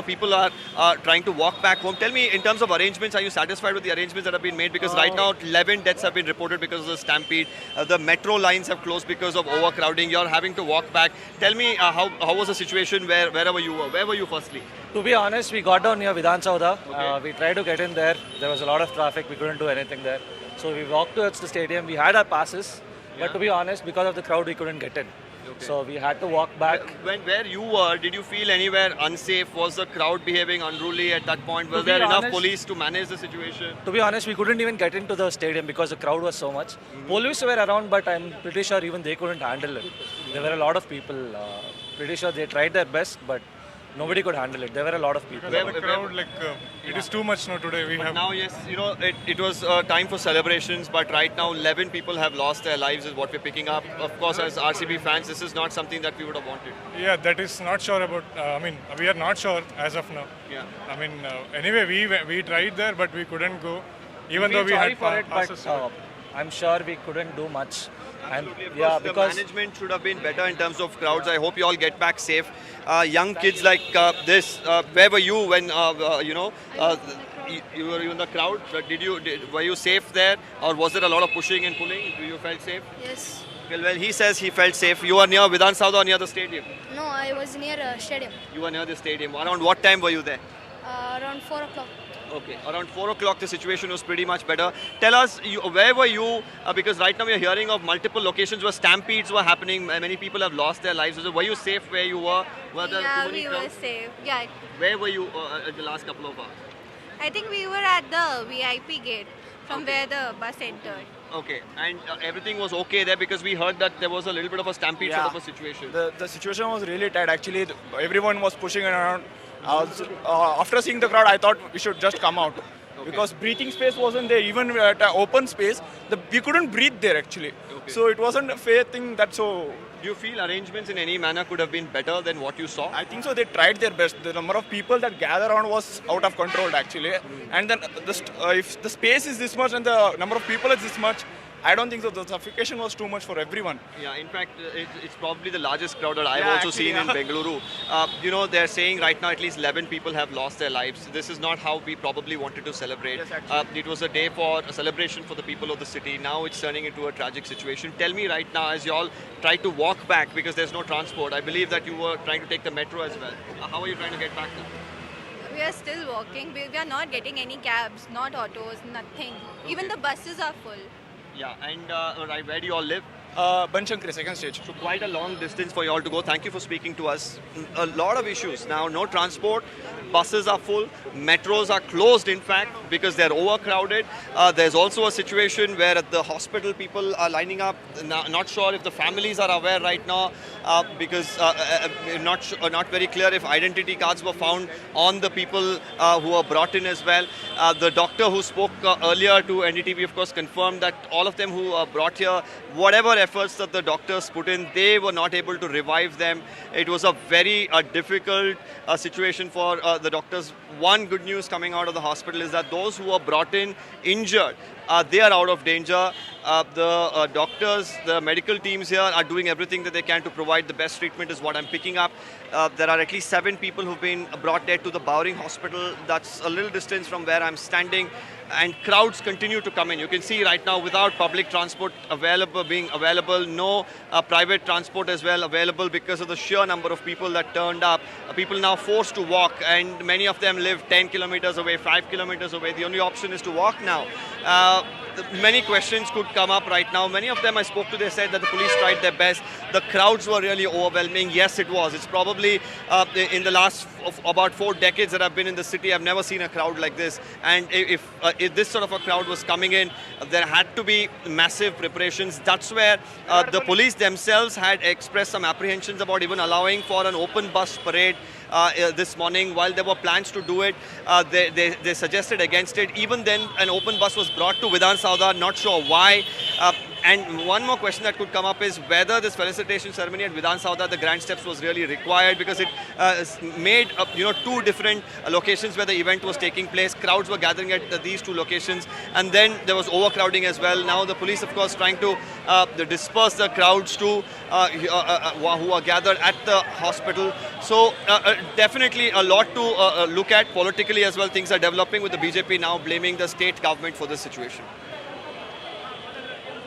people are trying to walk back home. Tell me, in terms of arrangements, are you satisfied with the arrangements that have been made? Because right now, 11 deaths have been reported because of the stampede. The metro lines have closed because of overcrowding. You're having to walk back. Tell me, how was the situation wherever you were? Where were you firstly? To be honest, we got down near Vidhan Saudha. Okay. We tried to get in there. There was a lot of traffic. We couldn't do anything there. So we walked towards the stadium. We had our passes, Yeah. but to be honest, because of the crowd, we couldn't get in. Okay. So we had to walk back. Where you were, did you feel anywhere unsafe? Was the crowd behaving unruly at that point? Was To be there enough honest- police to manage the situation? To be honest, we couldn't even get into the stadium because the crowd was so much. Police were around, but I'm pretty sure even they couldn't handle it. There were a lot of people. Pretty sure they tried their best, but nobody could handle it. There were a lot of people. Where- The crowd, it is too much now today. We But have now, yes, it was time for celebrations, but right now 11 people have lost their lives is what we're picking up. Of course, as RCB fans, this is not something that we would have wanted. yeah, that is not sure about. We are not sure as of now. Yeah. Anyway, we tried there, but we couldn't go, even Feel though we sorry had for it, passes. but I'm sure we couldn't do much. Absolutely. Of Yeah, course, the because management should have been better in terms of crowds. I hope you all get back safe. Young kids like this, where were you when you were in the crowd? Were you safe there, or was there a lot of pushing and pulling? You felt safe? Yes. Well, he says he felt safe. You are near Vidhan Saudha or near the stadium? No, I was near a stadium. You were near the stadium. Around what time were you there? Around 4 o'clock. Okay, around 4 o'clock the situation was pretty much better. Tell us, where were you? Because right now we are hearing of multiple locations where stampedes were happening. Many people have lost their lives. So were you safe where you were? Were there Yeah, too many we were crowds? safe. Yeah, Where were you at the last couple of hours? I think we were at the VIP gate from where the bus entered. Okay, and everything was okay there because we heard that there was a little bit of a stampede sort of a situation. The situation was really tight. Actually, everyone was pushing around. After seeing the crowd, I thought we should just come out because breathing space wasn't there. Even at an open space, we couldn't breathe there actually. Okay. So it wasn't a fair thing. Do you feel arrangements in any manner could have been better than what you saw? I think so. They tried their best. The number of people that gather around was out of control actually. And then if the space is this much and the number of people is this much, I don't think so. The suffocation was too much for everyone. Yeah, in fact, it's probably the largest crowd that I've Yeah, also actually, seen in yeah. Bengaluru. They're saying right now at least 11 people have lost their lives. This is not how we probably wanted to celebrate. Yes, actually. It was a day for a celebration for the people of the city. Now it's turning into a tragic situation. Tell me right now, as you all try to walk back because there's no transport, I believe that you were trying to take the metro as well. How are you trying to get back now? We are still walking. We are not getting any cabs, not autos, nothing. Even the buses are full. Yeah, and right, where do you all live? Banshankari, second stage. So quite a long distance for you all to go. Thank you for speaking to us. A lot of issues now. No transport. Buses are full. Metros are closed, in fact, because they're overcrowded. There's also a situation where at the hospital people are lining up. Not sure if the families are aware right now because not very clear if identity cards were found on the people who were brought in as well. The doctor who spoke earlier to NDTV, of course, confirmed that all of them who are brought here, whatever efforts that the doctors put in, they were not able to revive them. It was a very difficult situation for the doctors. One good news coming out of the hospital is that those who were brought in injured, they are out of danger. The doctors, the medical teams here are doing everything that they can to provide the best treatment is what I'm picking up. There are at least 7 people who've been brought there to the Bowring Hospital. That's a little distance from where I'm standing. And crowds continue to come in. You can see right now without public transport being available, no private transport as well available because of the sheer number of people that turned up. People now forced to walk, and many of them live 10 kilometers away, 5 kilometers away. The only option is to walk now. Many questions could come up right now. Many of them I spoke to, they said that the police tried their best. The crowds were really overwhelming. Yes, it was. It's probably in the last about 4 decades that I've been in the city, I've never seen a crowd like this. And if this sort of a crowd was coming in, there had to be massive preparations. That's where the police themselves had expressed some apprehensions about even allowing for an open bus parade this morning. While there were plans to do it, they suggested against it. Even then, an open bus was brought to Vidhan Saudha, not sure why. And one more question that could come up is whether this felicitation ceremony at Vidhan Sauda, the Grand Steps, was really required, because it made two different locations where the event was taking place. Crowds were gathering at these two locations, and then there was overcrowding as well. Now the police, of course, trying to disperse the crowds to who are gathered at the hospital. So definitely a lot to look at politically as well. Things are developing with the BJP now blaming the state government for this situation.